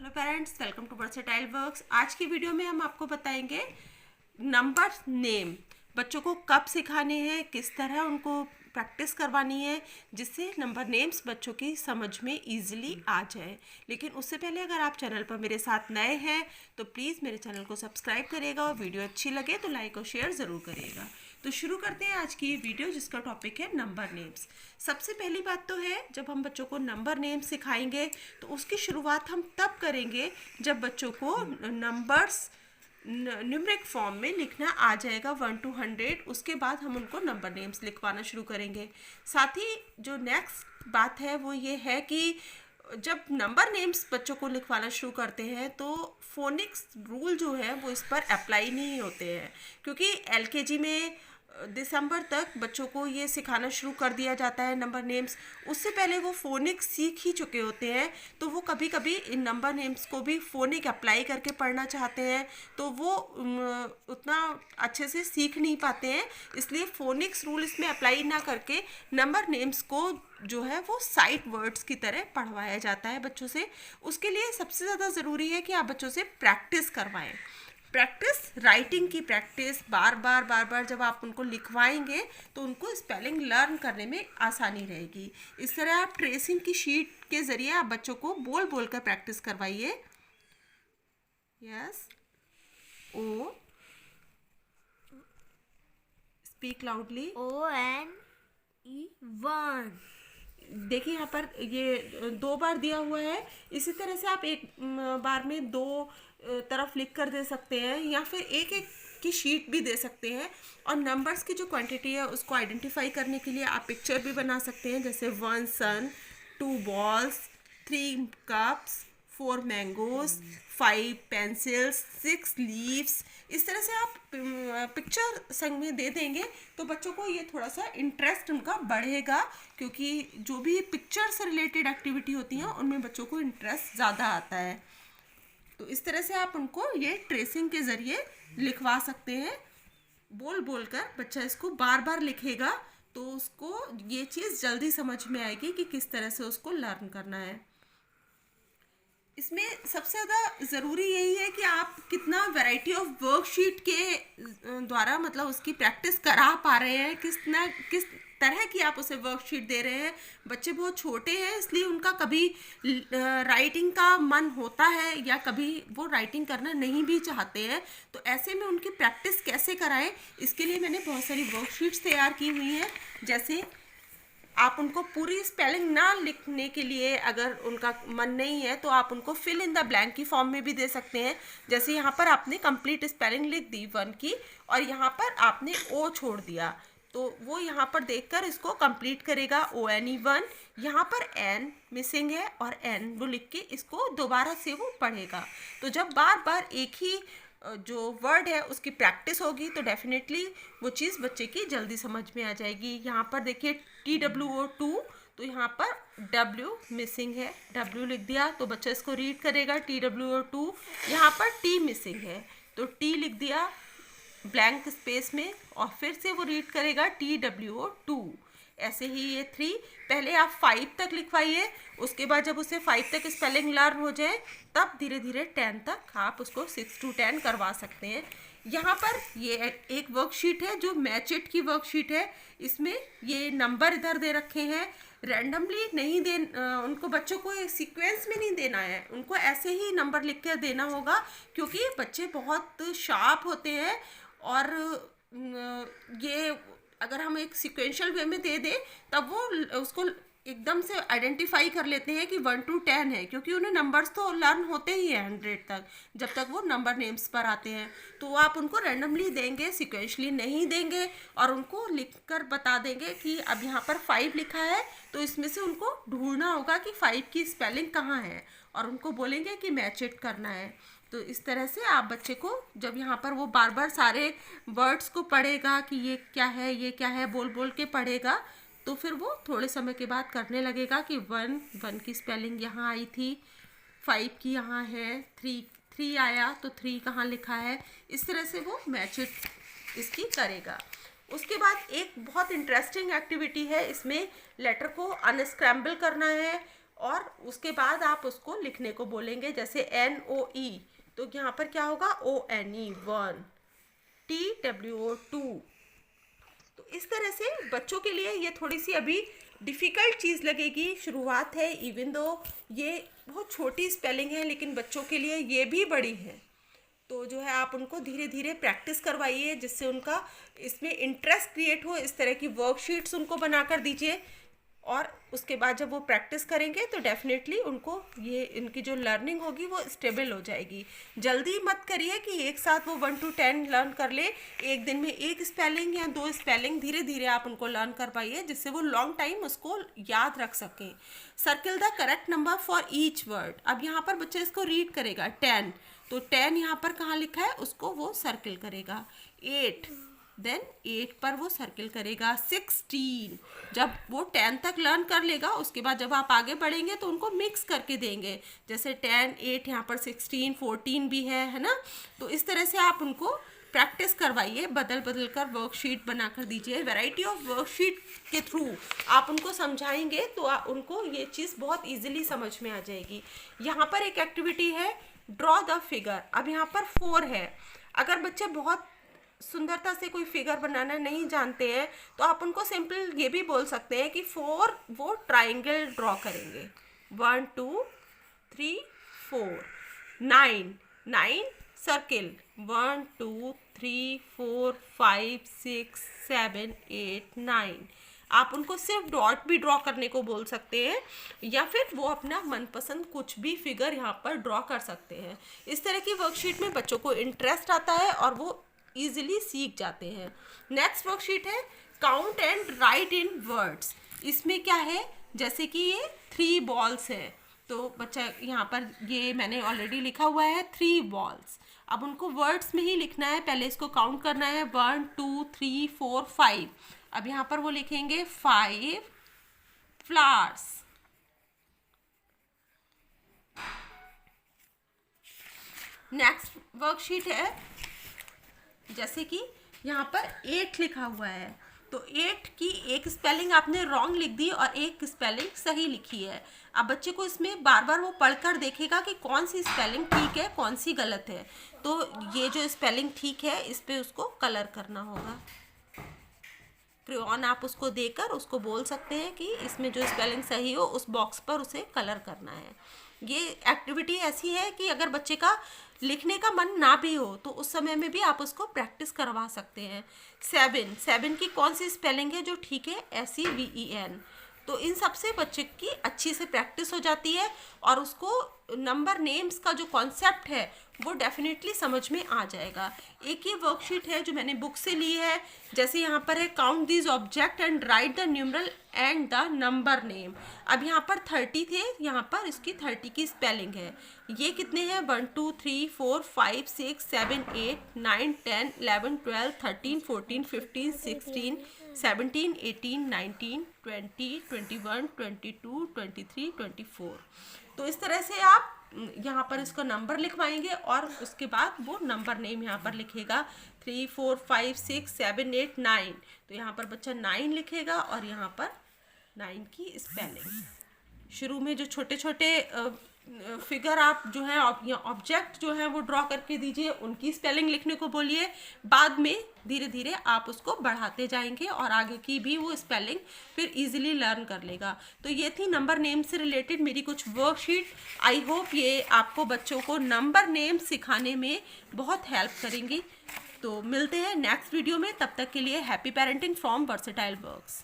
Hello parents, welcome to versatile works. आज की video में हम आपको बताएंगे नंबर नेम बच्चों को कब सिखाने हैं, किस तरह उनको प्रैक्टिस करवानी है जिससे नंबर नेम्स बच्चों की समझ में इजीली आ जाए। लेकिन उससे पहले अगर आप चैनल पर मेरे साथ नए हैं तो प्लीज़ मेरे चैनल को सब्सक्राइब करिएगा और वीडियो अच्छी लगे तो लाइक और शेयर ज़रूर करिएगा। तो शुरू करते हैं आज की ये वीडियो जिसका टॉपिक है नंबर नेम्स। सबसे पहली बात तो है, जब हम बच्चों को नंबर नेम्स सिखाएंगे तो उसकी शुरुआत हम तब करेंगे जब बच्चों को नंबर्स न्यूमरिक फॉर्म में लिखना आ जाएगा 1 to 100। उसके बाद हम उनको नंबर नेम्स लिखवाना शुरू करेंगे। साथ ही जो नेक्स्ट बात है वो ये है कि जब नंबर नेम्स बच्चों को लिखवाना शुरू करते हैं तो फोनिक्स रूल जो है वो इस पर अप्लाई नहीं होते हैं, क्योंकि एलकेजी में दिसंबर तक बच्चों को ये सिखाना शुरू कर दिया जाता है नंबर नेम्स। उससे पहले वो फोनिक्स सीख ही चुके होते हैं, तो वो कभी कभी इन नंबर नेम्स को भी फोनिक अप्लाई करके पढ़ना चाहते हैं तो वो उतना अच्छे से सीख नहीं पाते हैं। इसलिए फोनिक्स रूल इसमें अप्लाई ना करके नंबर नेम्स को जो है वो साइट वर्ड्स की तरह पढ़वाया जाता है बच्चों से। उसके लिए सबसे ज़्यादा ज़रूरी है कि आप बच्चों से प्रैक्टिस करवाएं। प्रैक्टिस, राइटिंग की प्रैक्टिस, बार बार जब आप उनको लिखवाएंगे तो उनको स्पेलिंग लर्न करने में आसानी रहेगी। इस तरह आप ट्रेसिंग की शीट के ज़रिए आप बच्चों को बोल बोल कर प्रैक्टिस करवाइए। यस, ओ, स्पीक लाउडली, ONE1। देखिए यहाँ पर ये 2 बार दिया हुआ है। इसी तरह से आप एक बार में 2 तरफ लिख कर दे सकते हैं या फिर एक एक की शीट भी दे सकते हैं। और नंबर्स की जो क्वांटिटी है उसको आइडेंटिफाई करने के लिए आप पिक्चर भी बना सकते हैं, जैसे 1 सन, 2 balls, 3 cups, 4 mangoes, 5 pencils, 6 leaves. इस तरह से आप पिक्चर संग में दे देंगे तो बच्चों को ये थोड़ा सा इंटरेस्ट उनका बढ़ेगा, क्योंकि जो भी पिक्चर से रिलेटेड एक्टिविटी होती हैं उनमें बच्चों को इंटरेस्ट ज़्यादा आता है। तो इस तरह से आप उनको ये ट्रेसिंग के ज़रिए लिखवा सकते हैं। बोल बोल कर बच्चा इसको बार बार लिखेगा तो उसको ये चीज़ जल्दी समझ में आएगी कि किस तरह से उसको लर्न करना है। इसमें सबसे ज़्यादा ज़रूरी यही है कि आप कितना वैरायटी ऑफ वर्कशीट के द्वारा मतलब उसकी प्रैक्टिस करा पा रहे हैं, किस तरह की आप उसे वर्कशीट दे रहे हैं। बच्चे बहुत छोटे हैं इसलिए उनका कभी राइटिंग का मन होता है या कभी वो राइटिंग करना नहीं भी चाहते हैं, तो ऐसे में उनकी प्रैक्टिस कैसे कराएं, इसके लिए मैंने बहुत सारी वर्कशीट्स तैयार की हुई हैं। जैसे आप उनको पूरी स्पेलिंग ना लिखने के लिए अगर उनका मन नहीं है तो आप उनको फिल इन द ब्लैंक की फॉर्म में भी दे सकते हैं। जैसे यहाँ पर आपने कंप्लीट स्पेलिंग लिख दी 1 की और यहाँ पर आपने ओ छोड़ दिया, तो वो यहाँ पर देखकर इसको कंप्लीट करेगा ONE1। यहाँ पर एन मिसिंग है और एन वो लिख के इसको दोबारा से वो पढ़ेगा। तो जब बार बार एक ही जो वर्ड है उसकी प्रैक्टिस होगी तो डेफिनेटली वो चीज़ बच्चे की जल्दी समझ में आ जाएगी। यहाँ पर देखिए TWO2, तो यहाँ पर W मिसिंग है, W लिख दिया तो बच्चा इसको रीड करेगा TWO2। यहाँ पर T मिसिंग है तो T लिख दिया ब्लैंक स्पेस में और फिर से वो रीड करेगा TWO2। ऐसे ही ये 3, पहले आप 5 तक लिखवाइए, उसके बाद जब उसे 5 तक स्पेलिंग लर्न हो जाए तब धीरे धीरे 10 तक आप उसको 6 to 10 करवा सकते हैं। यहाँ पर ये एक वर्कशीट है जो मैच इट की वर्कशीट है। इसमें ये नंबर इधर दे रखे हैं, रैंडमली नहीं दे उनको बच्चों को एक सीक्वेंस में नहीं देना है, उनको ऐसे ही नंबर लिख कर देना होगा, क्योंकि बच्चे बहुत शार्प होते हैं और ये अगर हम एक सिक्वेंशियल वे में दे दें तब वो उसको एकदम से आइडेंटिफाई कर लेते हैं कि 1 to 10 है, क्योंकि उन्हें नंबर्स तो लर्न होते ही हैं 100 तक, जब तक वो नंबर नेम्स पर आते हैं। तो आप उनको रैंडमली देंगे, सिक्वेंशली नहीं देंगे और उनको लिख कर बता देंगे कि अब यहाँ पर 5 लिखा है तो इसमें से उनको ढूंढना होगा कि 5 की स्पेलिंग कहाँ है और उनको बोलेंगे कि मैच इट करना है। तो इस तरह से आप बच्चे को जब यहाँ पर वो बार बार सारे वर्ड्स को पढ़ेगा कि ये क्या है ये क्या है बोल बोल के पढ़ेगा, तो फिर वो थोड़े समय के बाद करने लगेगा कि 1 की स्पेलिंग यहाँ आई थी, 5 की यहाँ है, 3 आया तो 3 कहाँ लिखा है। इस तरह से वो मैच इट इसकी करेगा। उसके बाद एक बहुत इंटरेस्टिंग एक्टिविटी है, इसमें लेटर को अनस्क्रैम्बल करना है और उसके बाद आप उसको लिखने को बोलेंगे, जैसे NOE, तो यहाँ पर क्या होगा ONE 1, TWO 2। तो इस तरह से बच्चों के लिए ये थोड़ी सी अभी डिफ़िकल्ट चीज़ लगेगी, शुरुआत है, इवन दो ये बहुत छोटी स्पेलिंग है, लेकिन बच्चों के लिए ये भी बड़ी है। तो जो है आप उनको धीरे धीरे प्रैक्टिस करवाइए, जिससे उनका इसमें इंटरेस्ट क्रिएट हो। इस तरह की वर्कशीट्स उनको बनाकर दीजिए, और उसके बाद जब वो प्रैक्टिस करेंगे तो डेफिनेटली उनको ये इनकी जो लर्निंग होगी वो स्टेबल हो जाएगी। जल्दी मत करिए कि एक साथ वो 1 to 10 लर्न कर ले, एक दिन में एक स्पेलिंग या 2 स्पेलिंग, धीरे धीरे आप उनको लर्न करवाइए, जिससे वो लॉन्ग टाइम उसको याद रख सकें। Circle the correct number for each word. अब यहाँ पर बच्चा इसको रीड करेगा 10, तो 10 यहाँ पर कहाँ लिखा है उसको वो सर्किल करेगा। 8, देन 8 पर वो सर्किल करेगा। 16, जब वो 10 तक लर्न कर लेगा, उसके बाद जब आप आगे बढ़ेंगे तो उनको मिक्स करके देंगे, जैसे 10, 8, यहाँ पर 16, 14 भी है ना। तो इस तरह से आप उनको प्रैक्टिस करवाइए, बदल बदल कर वर्कशीट बनाकर दीजिए। वैरायटी ऑफ वर्कशीट के थ्रू आप उनको समझाएंगे तो उनको ये चीज़ बहुत ईजिली समझ में आ जाएगी। यहाँ पर एक एक्टिविटी है, ड्रॉ द फिगर। अब यहाँ पर 4 है। अगर बच्चे बहुत सुंदरता से कोई फिगर बनाना नहीं जानते हैं तो आप उनको सिंपल ये भी बोल सकते हैं कि 4 वो ट्राइंगल ड्रॉ करेंगे। 1 2 3 4। 9 सर्किल। 1 2 3 4 5 6 7 8 9। आप उनको सिर्फ डॉट भी ड्रॉ करने को बोल सकते हैं, या फिर वो अपना मनपसंद कुछ भी फिगर यहाँ पर ड्रॉ कर सकते हैं। इस तरह की वर्कशीट में बच्चों को इंटरेस्ट आता है और वो ईजिली सीख जाते हैं। नेक्स्ट वर्कशीट है count and right in words. इसमें क्या है, जैसे कि ये 3 बॉल्स है, तो बच्चा यहाँ पर ये मैंने ऑलरेडी लिखा हुआ है 3 बॉल्स। अब उनको वर्ड्स में ही लिखना है, पहले इसको काउंट करना है 1 2 3 4 5। अब यहाँ पर वो लिखेंगे 5 फ्लावर्स। नेक्स्ट वर्कशीट है, जैसे कि यहाँ पर 8 लिखा हुआ है, तो 8 की एक स्पेलिंग आपने रॉन्ग लिख दी और एक स्पेलिंग सही लिखी है। अब बच्चे को इसमें बार बार वो पढ़कर देखेगा कि कौन सी स्पेलिंग ठीक है, कौन सी गलत है। तो ये जो स्पेलिंग ठीक है इस पे उसको कलर करना होगा। क्रेयॉन आप उसको देकर उसको बोल सकते हैं कि इसमें जो स्पेलिंग सही हो उस बॉक्स पर उसे कलर करना है। ये एक्टिविटी ऐसी है कि अगर बच्चे का लिखने का मन ना भी हो तो उस समय में भी आप उसको प्रैक्टिस करवा सकते हैं। 7 की कौन सी स्पेलिंग है जो ठीक है, SEVEN। तो इन सब से बच्चे की अच्छी से प्रैक्टिस हो जाती है और उसको नंबर नेम्स का जो कॉन्सेप्ट है वो डेफिनेटली समझ में आ जाएगा। एक ही वर्कशीट है जो मैंने बुक से ली है, जैसे यहाँ पर है count these object and right the numeral and the number name. अब यहाँ पर 30 थे, यहाँ पर इसकी 30 की स्पेलिंग है। ये कितने हैं, 1 2 3 4 5 6 7 8 9 10 11 12 13 14 15 16 17 18 19 20 21 22 23 24। तो इस तरह से आप यहाँ पर इसका नंबर लिखवाएंगे और उसके बाद वो नंबर नेम यहाँ पर लिखेगा 3 4 5 6 7 8 9। तो यहाँ पर बच्चा 9 लिखेगा और यहाँ पर 9 की स्पेलिंग। शुरू में जो छोटे छोटे फिगर आप जो है ऑब्जेक्ट जो है वो ड्रॉ करके दीजिए, उनकी स्पेलिंग लिखने को बोलिए। बाद में धीरे धीरे आप उसको बढ़ाते जाएंगे और आगे की भी वो स्पेलिंग फिर इजीली लर्न कर लेगा। तो ये थी नंबर नेम से रिलेटेड मेरी कुछ वर्कशीट। आई होप ये आपको बच्चों को नंबर नेम सिखाने में बहुत हेल्प करेंगी। तो मिलते हैं नेक्स्ट वीडियो में, तब तक के लिए happy parenting from versatile works.